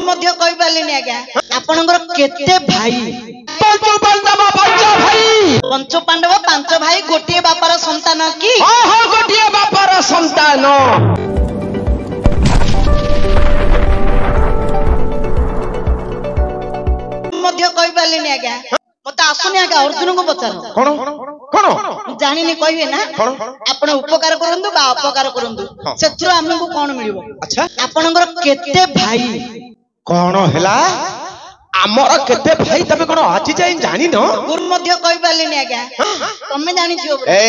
मध्य कहि पालिनी आज्ञा आपनकर केते भाई पंच पांडव पांच भाई गोटे बापार संतान की गोटे बापार संतान मध्य कहि पालिनी आज्ञा मत आसुनी आज्ञा अर्जुन को पचार कोन कोन जानिनी कहबे ना आपण उपकार करंदु बा अपकार करंदु सेथरो हमहु कोन मिलिबो अच्छा आपनकर केते भाई कोन हैला आमर केते भाई तबे कोन आछि जाय जानि न गुर मध्य कहि पालिनी आज्ञा तमे जानि छियो ए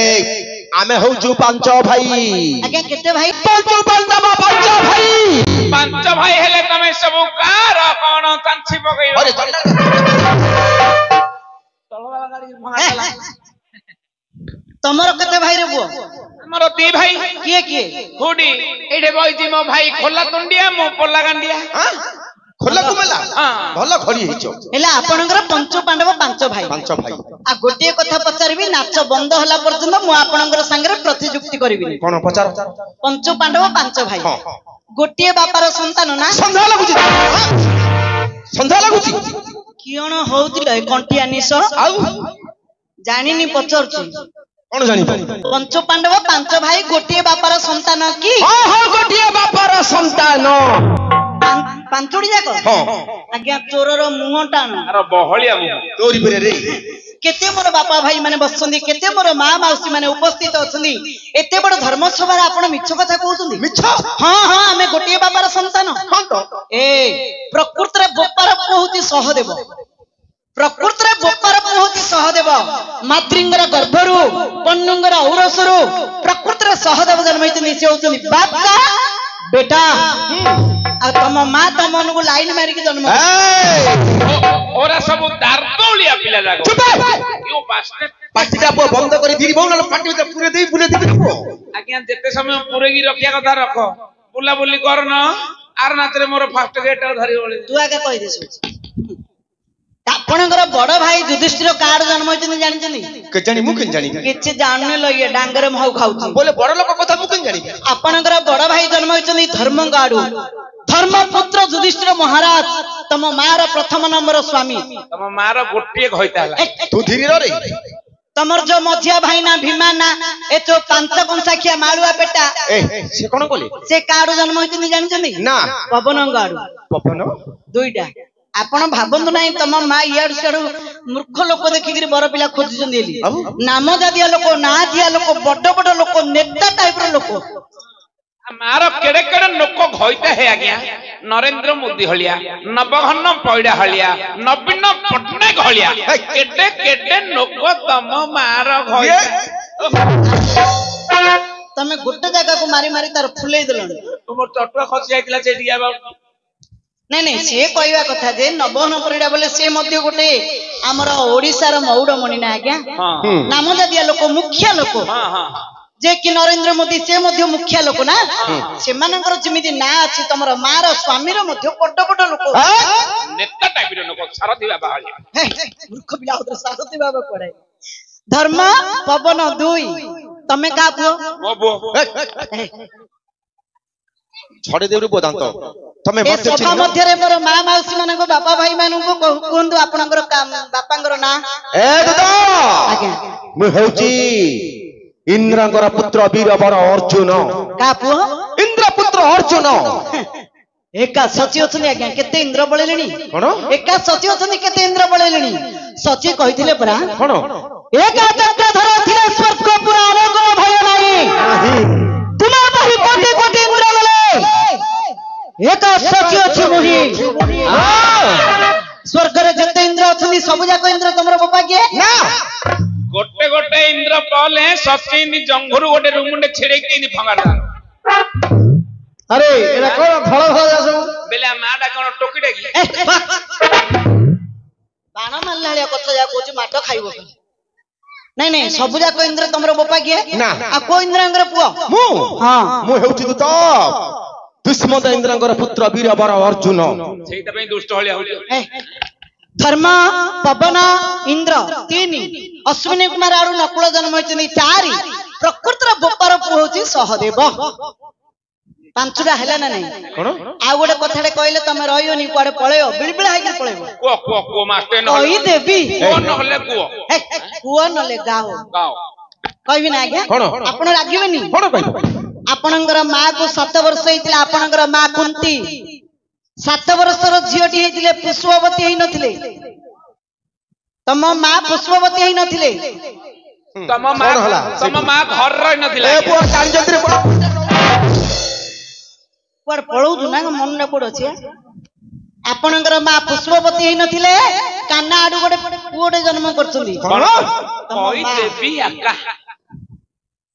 आमे हो जु पांच भाई आज्ञा केते भाई पंच पांडव पांच भाई हेले तमे सब कार कोन कांछि पकई अरे तलवाला गाड़ी भंगाला तमरो केते भाई रे बुआ हमरो दी भाई किए किए हुडी एडे बइजी मो भाई खोला तुंडिया मो पोला गांडिया हां खोला कुमला भलो खड़ी हिचो हेला आपनकर पंच पांडव पांच भाई आ गोटे कथा पचारबी नाच बंद होला पर्यंत मु आपनकर संगे प्रतिजुक्ति करबी कोन पचार पंच पांडव पांच भाई गोटे बापार संतान ना संधा लागुची कियण होउतिल कंटिया निस आउ जानिनी पचरछु कोन जानि पंच पांडव पांच भाई गोटे बापार संतान की गोटे बापार संतान पांचोडी जाको आज्ञा चोरर मुंह टाण अरे बहलिया मुंह तोरी परे रे केते मोर बापा भाई माने बसछन्दी केते मोर मां माउसी माने उपस्थित अछन्दी एते बड़ धर्मसभा रे आपण मिछ कथा कहउछन्दी मिछ हां हां हमें गोटे बापार संतान हां तो ए प्रकृति रे बोपार होउती सहदेव प्रकृति रे बोपार होउती सहदेव मातृंगर गर्भरु पन्नुंगर औरसरु प्रकृति रे सहदेव जन्मैतनी से होउछन्दी बापा बेटा आ तम मां तमन को लाइन मारी के जन्म ओरा सब दारदौलिया पिला जागो चुप यो पाटिटा बंद करी धीरी बहु न पाटी में पूरे दे आज्ञा जेते समय पूरे की रखिया कथा रखो बुला बुली कर न आर नातरे मोर फास्ट गेट धरि बोली तू आगे कहि देसु आपनकर बड़ भाई युधिष्ठिर कार्ड जन्म होइतनी जानि जनी के जानि मु केन जानि किछि जानने लगे डांगरे महु खाउछि बोले बड़ लोक कथा मु केन जानि आपनकर बड़ भाई जन्म होइतनी धर्मगाडू धर्मपुत्र युधिष्ठिर महाराज तम मार प्रथम नंबर स्वामी तम मार गोटे होइताला तू धीरी रे तमर जो मझिया भाई ना भीमा ना ए तो पांच कंसाखिया माळुआ पेटा ए से कोन कोले से कार्ड जन्म होइतनी जानि जनी ना पवन गाडू पवन दुईटा आपण भाबंतु नाही तम मा इयाड सेडू मूर्ख लोक देखि बर पिला खोजुचंदी एली नाम जादिया लोक ना दिया लोक बड बड लोक नेता टाइप रो लोक मार केड़े केड़े लोक घइता हे आज्ञा नरेंद्र मोदी हलिया नवघन पैडा हलिया नवीन पटनायक हलिया केडे केडे लोक तम मार घइता तमे गुट्टे जगह को मारी मारी तार फुलै देलन तुम चटुआ खसी आइतला सेडिया बा नहीं नहीं से कहवा कथा जे नवघन परिडा बोले से मध्य गोटे हमर ओडिसा रो मौडमणि ना आज्ञा नाम जादिया लोक मुख्य लोक जे कि नरेंद्र मोदी से मध्य मुख्य लोक ना से मानकर जिमिति ना अछि तमरो मार स्वामी रो मध्य बड बड लोक नेता टाइप रो लोक सारथी बाबा हलिया मूर्ख पिला उधर सारथी बाबा पड़े धर्म पवन दुई तमे का पुओ बो छड़े देउरु बोदांत तमे ए सभा मध्य रे मोर मां माउसी माने को बापा भाई मानु को कोंदु आपनकर बापांकर ना ए दादा आज्ञा मु होची इंद्रंकर पुत्र वीरवर अर्जुन का पुओ इंद्र पुत्र अर्जुन एका सची अछनी आज्ञा केते इंद्र बळेलेनी कोन एका सची अछनी केते इंद्र बळेलेनी सची कहिथिले परा कोन एका चक्रधर थिले स्वर्ग पुराण को भय नाही तुमा बहि कोटे कोटे इंद्र बळे एका सची अछि मोहि स्वर्ग रे जते इंद्र अछनी सब जाक इंद्र तमरो बापा के ना गोटे गोटे इंद्र पले सची नि जंघरु गोटे रुमुंडे छेड़े के नि फंगाडा अरे एरा कोन धळ धळ जासु बेला माडा कोन टोकीडे की बाण मारलाळिया कथा जा कोची माट खाइबो नहीं नहीं सब जाक इंद्र तमरो बापा के ना आ को इंद्रंगर पुओ मु हां मु हेउची तो दुष्मद इंद्रंगर पुत्र वीरवर अर्जुन सेइता पे दुष्ट हलिया होली धर्म पवन इंद्र तीन अश्विनी कुमार आरु नकुल जन्म होइछनी चारि प्रकृतिर बोपार पुओ होची सहदेव ପାଞ୍ଚଟା ହେଲା ନା ନାଇଁ କଣ ଆଉ ଗୋଟେ କଥାଟେ କହିଲେ ତମେ ରହିବନି କୁଆଡେ ପଳେଇବ ବିଳବିଳ ହେଇକି ପଳେଇବ କୁହ ମାଷ୍ଟର କହିଦେବି ନହେଲେ କୁହ କୁହ ନହେଲେ ଗାଓ କହିବି ନା ଆଜ୍ଞା କଣ ଆପଣ ରାଗିବେନି କଣ କହିବ ଆପଣଙ୍କର ମା କୁ 7 ବର୍ଷ ହେଇଥିଲା ଆପଣଙ୍କର ମା କୁନ୍ତି 7 ବର୍ଷର ଝିଅଟି ହେଇଥିଲେ ପୁଷ୍ପବତୀ ହେଇନଥିଲେ ତମ ମା ପୁଷ୍ପବତୀ ହେଇନଥିଲେ ତମ ମା ଘର ରହିନଥିଲା କୁଆଡେ ପଳଉଛୁ ନା ମନରେ କୋଉଠି ଅଛି ଆପଣଙ୍କର ମା ପୁଷ୍ପବତୀ ହେଇନଥିଲେ କାନା ଆଡୁ ଗୋଟେ ପୁଅଟେ ଜନ୍ମ କରୁଛନ୍ତି କହିଦେବି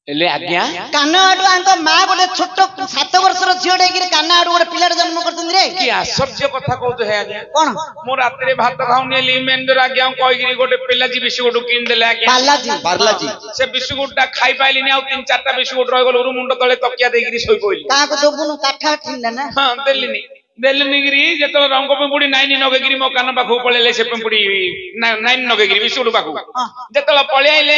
ହେଲେ ଆଜ୍ଞା କାନ ଆଡୁ ଆଙ୍କ ମା ଗୋଟେ ଛୋଟ 7 ବର୍ଷର ଝିଅଟେ ହେଇକି କାନା ଆଡୁ ଗୋଟେ ପିଲାଟେ ଜନ୍ମ କରୁଛନ୍ତି ରେ କି ଆଶ୍ଚର୍ଯ୍ୟ କଥା କହୁଛ ହେ ଆଜ୍ଞା କଣ ମୁଁ ରାତିରେ ଭାତ ଖାଉନି ଲିମେନ୍ଦର ଆଜ୍ଞା କହିକିରି ଗୋଟେ ପିଲାଜି ବିସ୍କୁଟ କିଣିଦେଲେ ଆଜ୍ଞା ବାର୍ଲାଜି ସେ ବିସ୍କୁଟ ଟା ଖାଇ ପାଇଲିନି ଆଉ 3-4ଟା ବିସ୍କୁଟ ରହିଗଲ ମୁଣ୍ଡ ତଳେ ତକିଆ ଦେଇକିରି ଶୋଇ ପଇଲି କାହାକୁ ଦବୁନୁ କାଠ ଆଠିଲା ନା ହଁ ଦେଲିନିକିରି ଯେତେବେଳେ ରଙ୍ଗ ପିମ୍ପୁଡି ନାଇନି ନଗେଇକିରି ମୋ କାନ ପାଖକୁ ପଳେଇଲେ ସେ ପିମ୍ପୁଡି ନାଇନି ନଗେଇକିରି ବିସ୍କୁଟ ପାଖକୁ ଯେତେବେଳେ ପଳେଇ ଆଇଲେ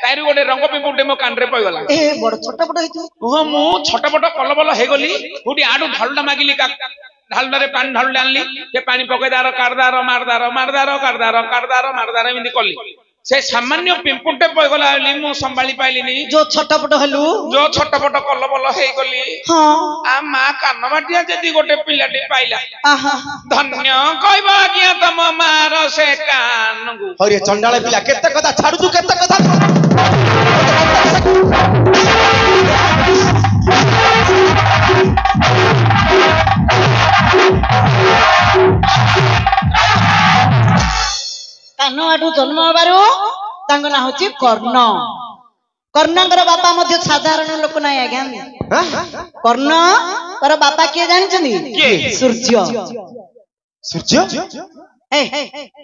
ତାଇରୁ ଗୋଟେ ରଙ୍ଗ ପିମ୍ପୁଡି ମୋ କାନରେ ପଇଗଲା ବଡ ଛୋଟ ବଡ ହେଇଥିବ ମୁଁ ଛଟପଟ କଲବଲ ହେଇଗଲି କୋଉଠି ଆଡୁ ଢାଲୁଟା ମାଗିଲି ଢାଲୁଟାରେ ପାଣି ଢାଲୁଟା ଆଣିଲି ସେ ପାଣି ପକେଇଦାର କାରଦାର ମାରଦାର ଏମିତି କଲି ସେ ସାମାନ୍ୟ ପିମ୍ପୁଟେ ପଇଗଲା ବୋଲି ମୁଁ ସମ୍ଭାଳି ପାଇଲିନି ଯୋଉ ଛଟପଟ ହେଲୁ ଯୋଉ ଛଟପଟ କଲବଲ ହେଇଗଲି ଆ ମା କାନ ବାଟିଆ ଯଦି ଗୋଟେ ପିଲାଟି ପାଇଲା ଧନ୍ୟ କହିବ ଆଜ୍ଞା ତମ ମାର ସେ କାନକୁ ହରିଏ ଚଣ୍ଡାଳ ପିଲା କେତେ କଥା ଛାଡୁଛୁ କେତେ କଥା କାନ ଆଡୁ ଜନ୍ମ ହେବାରୁ ତାଙ୍କ ନାଁ ହଉଛି କର୍ଣ୍ଣ କର୍ଣ୍ଣଙ୍କର ବାପା ମଧ୍ୟ ସାଧାରଣ ଲୋକ ନାହିଁ ଆଜ୍ଞା କର୍ଣ୍ଣଙ୍କର ବାପା କିଏ ଜାଣିଛନ୍ତି ସୂର୍ଯ୍ୟ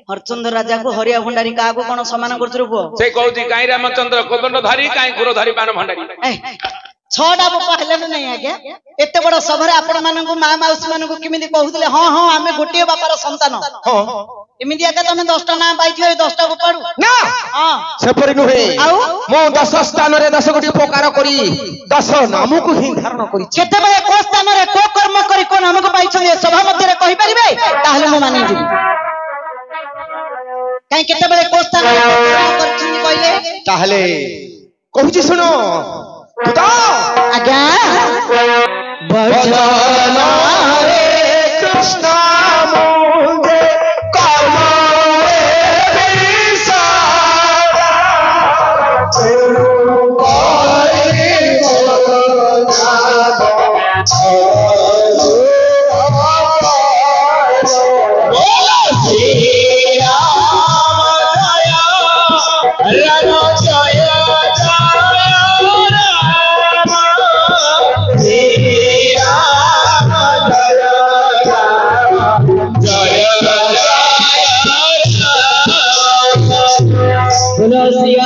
ହରଚନ୍ଦ୍ର ରାଜାକୁ ହରିଆ ଭଣ୍ଡାରୀ କାହାକୁ କଣ ସମାନ କରୁଛୁ ପୁଅ ସେ କହୁଛି କାହିଁ ରାମଚନ୍ଦ୍ର କୋଦଣ୍ଡ ଧରି କାହିଁ ଘୋର ଧରି ବାଣ ଭଣ୍ଡାରୀ 6ଟା ବାପା ହେଲେଣି ନାଇଁ ଆଜ୍ଞା ଏତେ ବଡ ସଭାରେ ଆପଣ ମାନଙ୍କୁ ମା ମାଉସୀ ମାନଙ୍କୁ କେମିତି କହୁଥିଲେ ହଁ ଆମେ ଗୋଟିଏ ବାପାର ସନ୍ତାନ ଏମିତି ଆଜ୍ଞା ତମେ 10ଟା ନାଁ ପାଇଥିବ 10ଟା ଗୋପାଳୁ ନା ସେପରି ନୁହେଁ ଆଉ ମୁଁ 10 ସ୍ଥାନରେ 10 ଗୋଟି ଉପକାର କରି 10 ନାମକୁ ହିଁ ଧାରଣ କରିଛି କେତେବେଳେ କୋ ସ୍ଥାନରେ କୋ କର୍ମ କରି କୋ ନାମକୁ ପାଇଛନ୍ତି ଏ ସଭା ମଧ୍ୟରେ କହିପାରିବେ ତାହେଲେ ମୁଁ ମାନିଯିବି କାହିଁ କେତେବେଳେ କୋ ସ୍ଥାନରେ କରିଛନ୍ତି କହିଲେ ତାହେଲେ କହୁଛି ଶୁଣ ଆଜ୍ଞା ଭଜନ ହରେ କୃଷ୍ଣ ମୁଞ୍ଜେ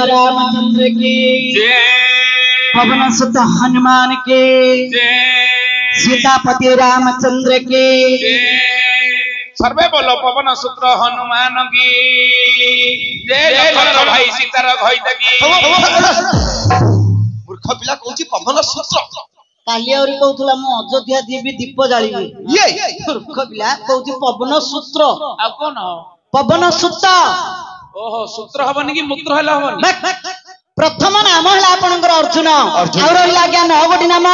रामचंद्र की पवन सुत हनुमान के सीतापति रामचंद्र के सर्वे बोलो पवन सुत हनुमान की जय भाई सीतार घईतकी मूर्ख पिला कहूची पवन सुत काली आउरी कहउथला मु अयोध्या देवी दीप जाळीबी मूर्ख पिला कहउची पवन सूत्र आ कोन पवन सुत ओहो सूत्र हबनी कि मूत्र हला हबनी प्रथम नाम हला आपनकर अर्जुन और रहिला ज्ञान गोटी नाम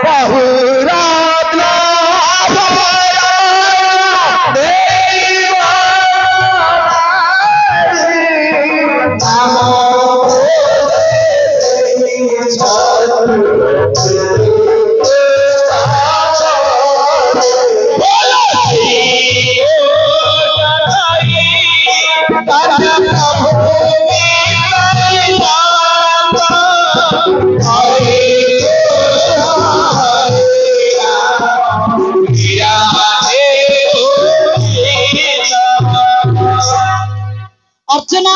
बहुरत्न अर्जुन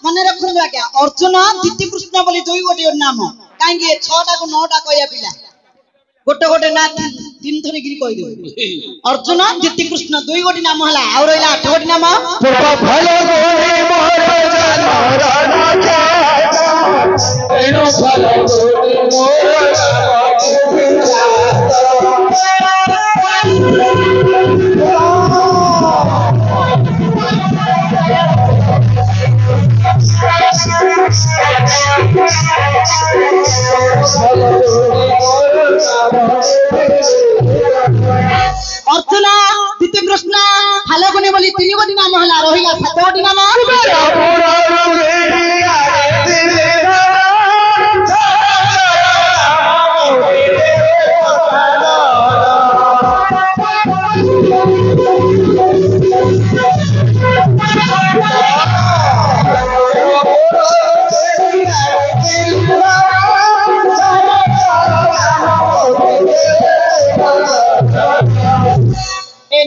मन रखु आज्ञा अर्जुन दिति कृष्ण बोली दुई गोटे नाम कहीं 6टा को 9टा कहया पिला गोटे गोटे ना 3 थरी गिरी कहि देबो अर्जुन दिति कृष्ण दुई गोटे नाम हला आ रहिला 8 गोटे नाम पूर्व भले गोरे मोर जनरण एनो भले गोरे मोर फालगुनी बोली 3 गोटी नाम हला रहिला 7 गोटी नाम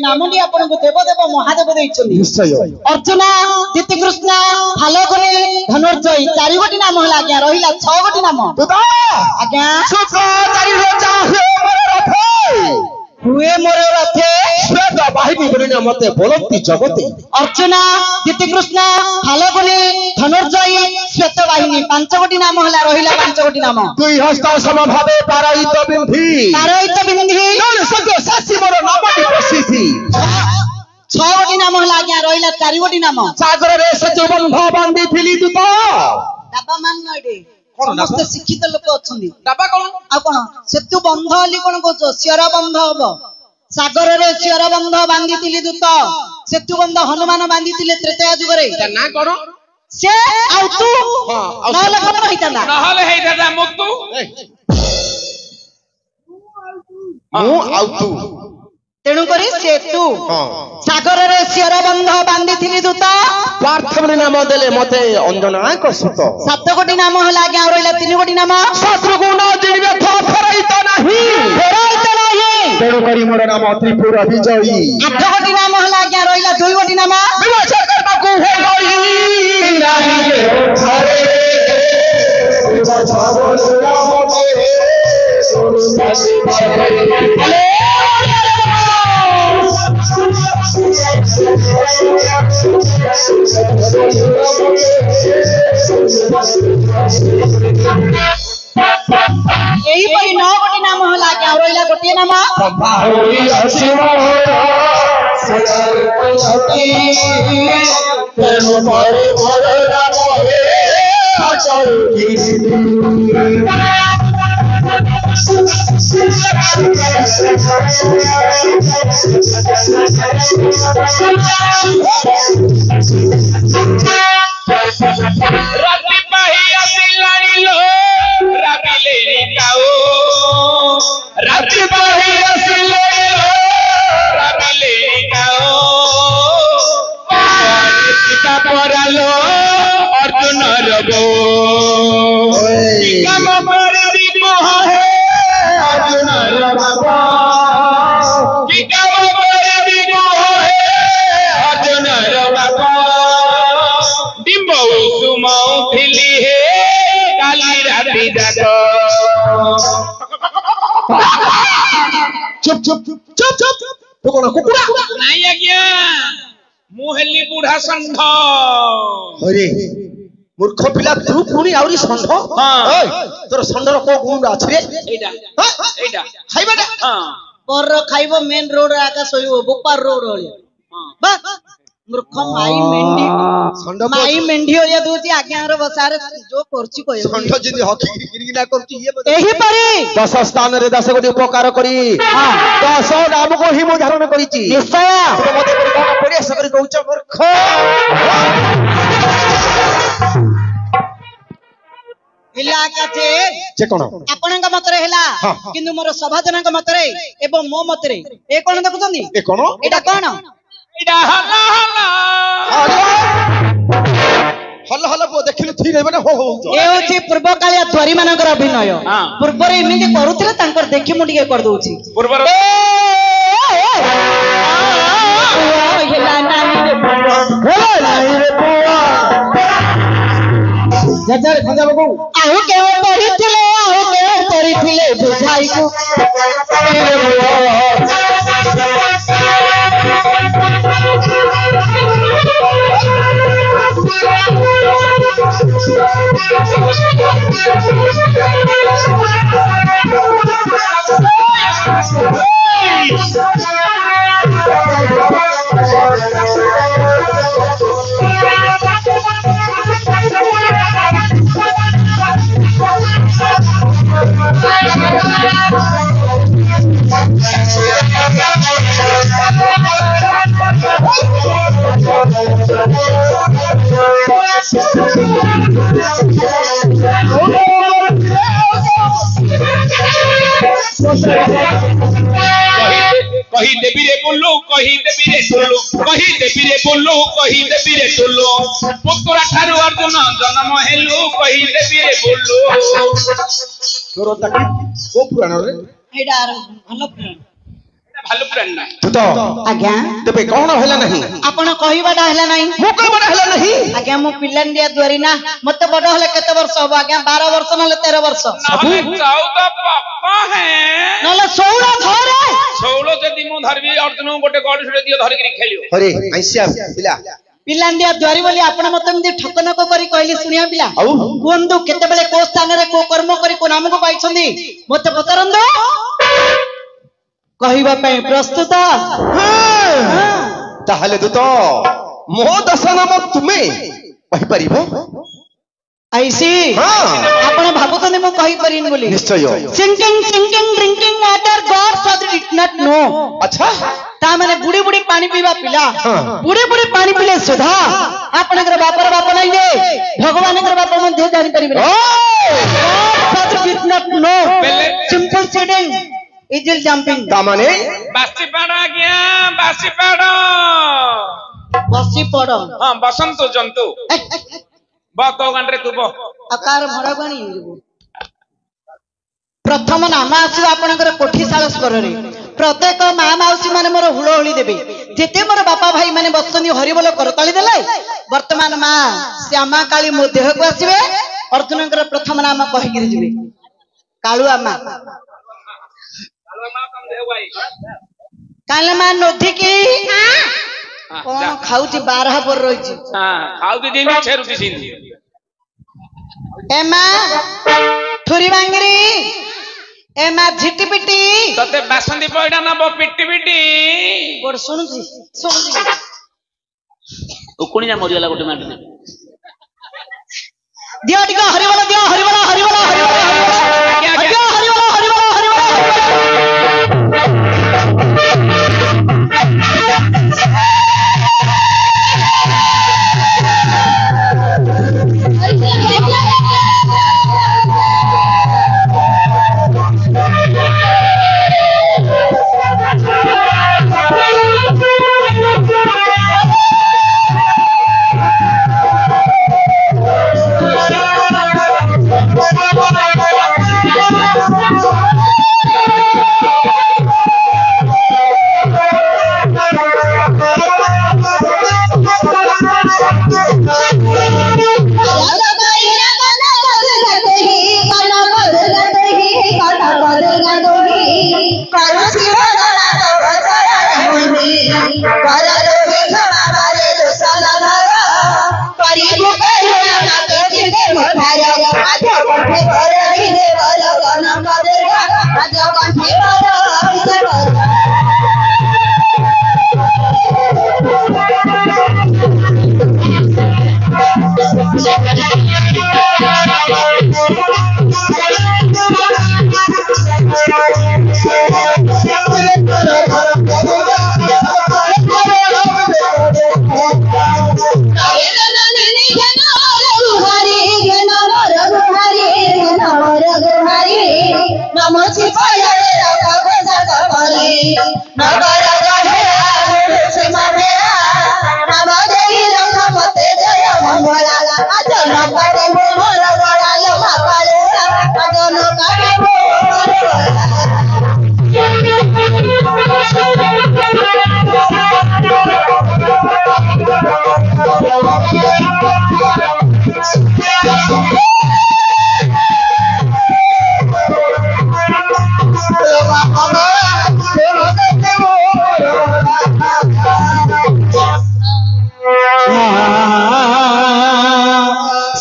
नामटी आपन को देवदेव महादेव दैछन्ती निश्चय अर्जुन तीतिकृष्ण फालगुनी धनुर्जय 4 गोटी नाम हला आज्ञा रहिला 6 गोटी नाम आज्ञा हुए मोर रथे श्वेत वाहिनी बोलिना मते बोलंती जगते अर्जुन तीतिकृष्ण फालगुनी धनुर्जय श्वेत वाहिनी 5 गोटी नाम हला रहिला 5 गोटी नाम दुई हस्त समभावे पारायित बिंधी सत्य शासी मोर नामटी प्रसिद्धि 6 गोटी नाम हला आज्ञा रहिला 4 गोटी नाम सागर रे सत्य बंध बांधी फिली दूत दाबा मान नडे समस्त शिक्षित लोक अछंदी डाबा कोन आ कोन सेतु बंध हली कोन कहछो शियर बंध हबो सागर रे शियर बंध बांधितिली दूत सेतु बंध हनुमान बांधितिले त्रेता युग रे ना कोन से आउ तू नहले कोन होइताना नहले हेइदा मुतु मु आउ तू तेणु करी सेतु सागर रे शियर बंध बांधितिली दूत पार्थमनी नाम देले मते अंजना को सुत 7 गोटी नाम हला आज्ञा रहिला 3 गोटी नाम शत्रु गुण जिणवे फेराइत नाही तेणु करी मोर नाम त्रिपुर विजयी 8 गोटी नाम हला आज्ञा रहिला 2 गोटी नाम विनाश करबा को हे गई नाही के छारे यही परी 9 गोटी नाम हला आज्ञा रहिला गोटी नाम राती पाही आसिलाणी लो राबिले निकाओ राती पाही आसिलाणी लो राबिले निकाओ सीता परालो अर्जुन रगो काम परबी को है अर्जुन रगो की काम परबी को है अर्जुन रगो डिम्बो सुमौ थिली हे काली राती जागो चुप चुप चुप चुप तो कोन कुकुड़ा नहीं आज्ञा मुहेली बुढ़ा संढ अरे मूर्ख पिला तू पुनी आउरी संढ हां ओय तोर संढर को गुण अछि रे एडा एडा खाइबाटा हां पर खाइबो मेन रोड आका सोइबो बोपार रोड होलिया बा मूर्ख माई मेंढी होलिया दूची आज्ञार बसारे जो करछि कहियो संढ जदी हकी गिरगिना करछि ये एही परी 10 स्थान रे 10 गोटी उपकार करी 10 नाम को ही मु धारण करिछि निश्चय तो मते कोन पड़ी सकरी कहउछ मूर्ख हिला काचे जे कोन आपनका मतरे हिला किंतु मोर सभाजनका मतरे एवं मो मतरे ए कोन देखुछंदी ए कोन एटा कोन एडा हला हला हल्ला हल्ला को देखिलु थी रे माने हो हो ए होची पूर्व कालिया द्वारी मानकर अभिनय पूर्व रे इमिति करूथिले तांकर देखि मु टिके कर दउची पूर्व हिला नाही रे बुआ जजर खजा बाबू आउ के पढ़िथिले बुझाई को कही देवी रे बोलो कही देवी रे टोलो कही देवी रे बोलो कही देवी रे टोलो पुतुरा ठारू अर्जुन जन्म हेलु कही देवी रे बोलो तोर ताकि को पुराण रे एडा भलो पुराण भालू पुराण ना तू तो आज्ञा तेबे कोन होला नहीं आपण कहिबाडा हला नाही मु कहबा होला नहीं आज्ञा मु पिल्लांडिया द्वारी ना मते बड हले केते वर्ष हो आज्ञा 12 वर्ष नले 13 वर्ष नहले 14 पापा है नले 16 धरे 16 जदी मु धरबी अर्जुन गोटे गड छुड़े दियो धरि करी खेलियो अरे ऐसिया पिला पिल्लांडिया द्वारी बोली आपण मते एमदी ठकनक करी कहली सुनिया पिला आउ बंधु केते बेले को स्थान रे को कर्म करी को नाम को पाइछंदी मते पतरंदो कहिबा पई प्रस्तुत ताहले तू तो मो दशा नाम तुमे कहि परिबो ऐसी हां आपण भाबुतने मु कहि परिन बोली निश्चय sinking drinking water godfather did not know अच्छा ता माने बुडी बुडी पानी पीवा पिला हाँ। बुडी बुडी पानी पीले सुधा आपनकर बापर बाप नहीं दे भगवानकर बाप मध्ये जानि परिबे father did not know simple sitting इजिल जंपिंग ता माने बासी पाड़ आज्ञा बासी पाड़ बसी पड़ो हां बसंत जंतु बा को गंडरे तू बो आकार भड़ा गणी प्रथम नाम आसो आपनकर कोठीशाल स्वर रे प्रत्येक मा माउसी माने मोर हुळहुळी देबे जेते मोर बापा भाई माने बसनी हरिबोल करताली देले वर्तमान मा श्यामा काली मो देह को आसीबे अर्जुनकर प्रथम नाम कहिगिरि जिबे कालुआ मा काले मा नोधी की कोन खाउची 12 पर रहिची हां खाउ दी दिन छेरुती सिंधी एमा ठुरी बांगरी एमा झिटी पिटी तते बासंती पयडा ना बो पिट्टी पिट्टी कोड सुनुची उकुणी जा मरियाला गोटे माटी दियो दियो हरिबोल दियो हरिबोल हरिबोल हरिबोल दियो हरिबोल हरिबोल हरिबोल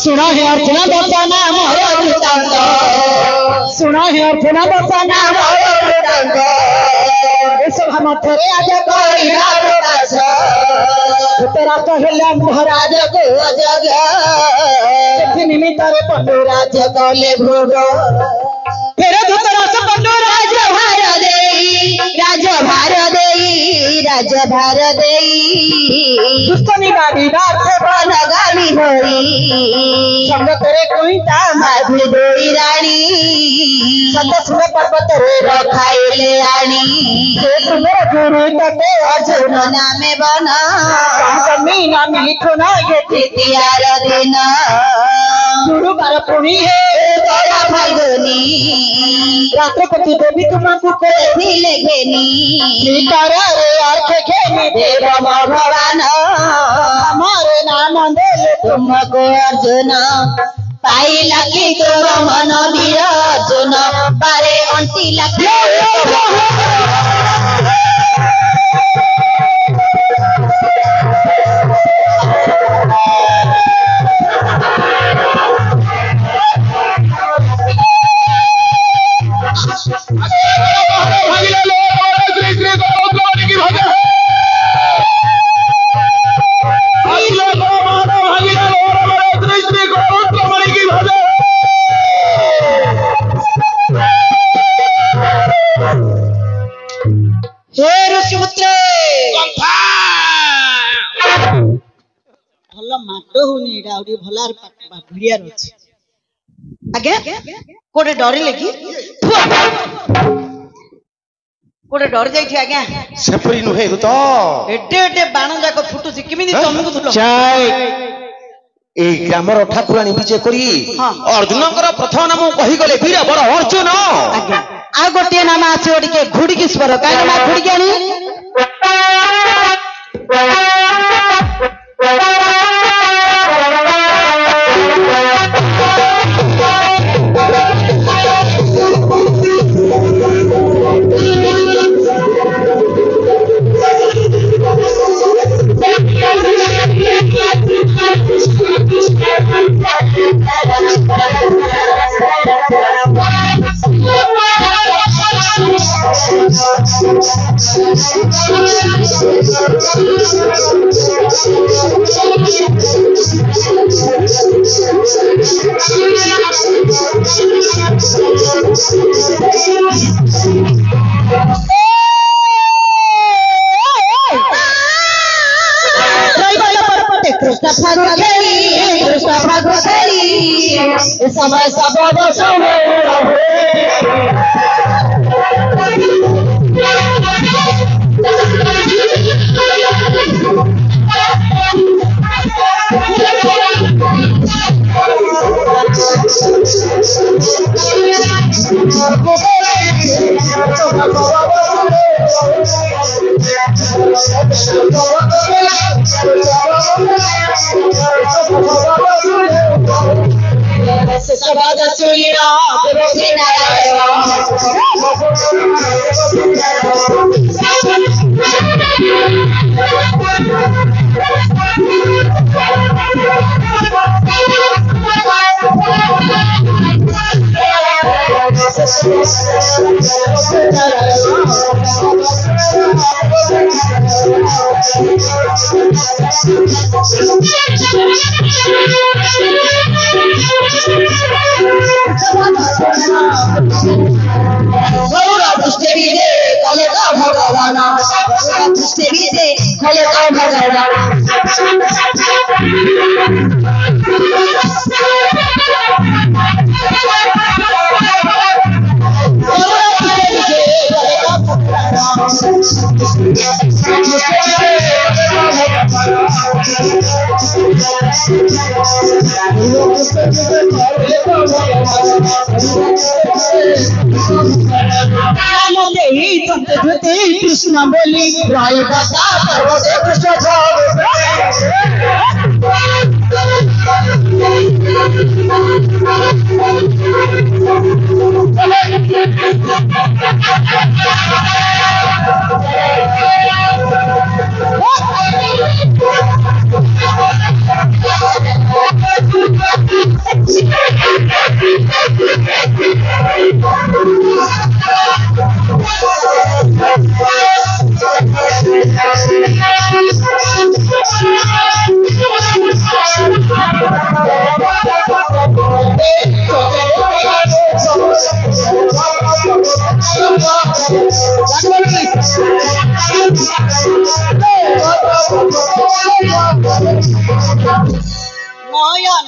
सुना है अर्जुन बसाना मोर वृत्तांत सुना है अर्जुन बसाना मोर वृत्तांत सभा मध्यरे आज करिला प्रकाश तेरा कहला महाराज को अजग निमित्त पंडु राज कले भोग फिर धुतरास पंडु राज भार दे देई राजभार देई दुष्टनी बाड़ी बाटे बनगामी होई संगतरे कुईता माधुरी देई रानी सतसुर पर्वत रे रखाइले आनी तुम्हें गुरु तटे अर्जुन नामे बना मीना मिथुन तृतीयार दिन गुरुवार पुणी है दया फाल्गुनी राष्ट्रपति देवी तुमको ଥିଲେ घेनी तारा रे अर्थ घेनी देव भगवान हमारे नाम दे तुमको अर्जुन पाइला कि तोर मन वीर अर्जुन बारे अंटिला आगे कोटे डरी लेकी कोटे डर जाई आज्ञा सेपरी नुहे तो एटे एटे बाण जाक फुटुसी किमिति तमको तुलो जय ए ग्रामर ठाकुराणी विजय करी अर्जुनकर प्रथम नाम कही गले वीर बर अर्जुन आज्ञा आ गोटे नाम आछो टिके घुडी की स्वर काहे ना घुडी आनी समय सब कृष्ण बोली राय बता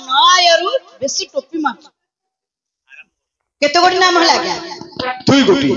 ନୟରୁ ବେଶୀ ଟୋପି ମାରୁ କେତେ ଗୋଟି ନାମ ହେଲା ଆଜ୍ଞା ଦୁଇ ଗୋଟି